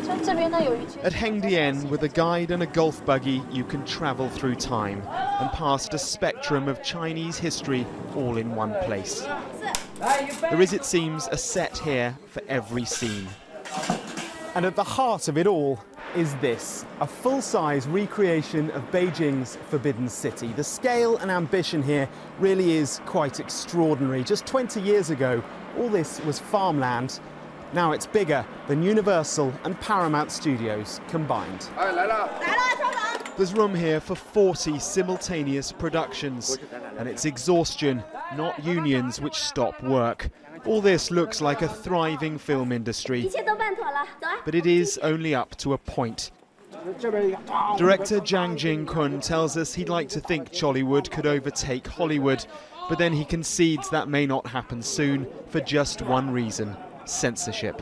At Hengdian, with a guide and a golf buggy, you can travel through time and past a spectrum of Chinese history all in one place. There is, it seems, a set here for every scene. And at the heart of it all is this, a full-size recreation of Beijing's Forbidden City. The scale and ambition here really is quite extraordinary. Just 20 years ago, all this was farmland. Now it's bigger than Universal and Paramount Studios combined. There's room here for 40 simultaneous productions, and it's exhaustion, not unions, which stop work. All this looks like a thriving film industry, but it is only up to a point. Director Zhang Jingkun tells us he'd like to think Chollywood could overtake Hollywood, but then he concedes that may not happen soon for just one reason: censorship.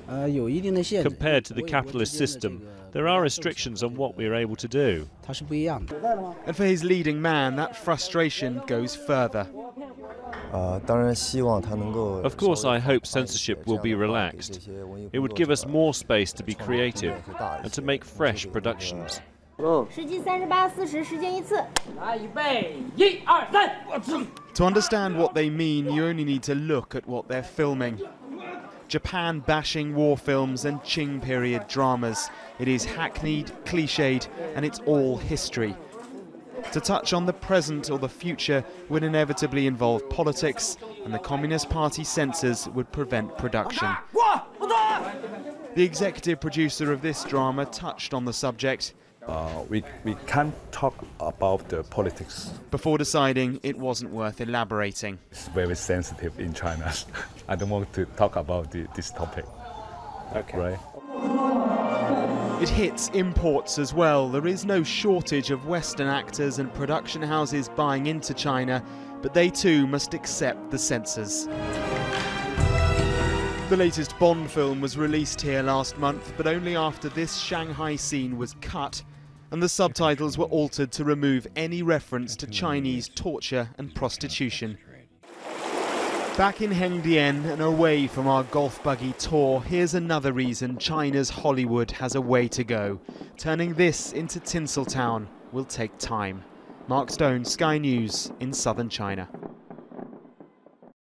Compared to the capitalist system, there are restrictions on what we are able to do. And for his leading man, that frustration goes further. Of course, I hope censorship will be relaxed. It would give us more space to be creative and to make fresh productions. To understand what they mean, you only need to look at what they're filming. Japan-bashing war films and Qing period dramas. It is hackneyed, cliched, and it's all history. To touch on the present or the future would inevitably involve politics, and the Communist Party censors would prevent production. The executive producer of this drama touched on the subject. We can't talk about the politics. Before deciding it wasn't worth elaborating. It's very sensitive in China. I don't want to talk about this topic. Okay. Right? It hits imports as well. There is no shortage of Western actors and production houses buying into China, but they too must accept the censors. The latest Bond film was released here last month, but only after this Shanghai scene was cut, and the subtitles were altered to remove any reference to Chinese torture and prostitution. Back in Hengdian and away from our golf buggy tour, here's another reason China's Hollywood has a way to go. Turning this into Tinseltown will take time. Mark Stone, Sky News in southern China.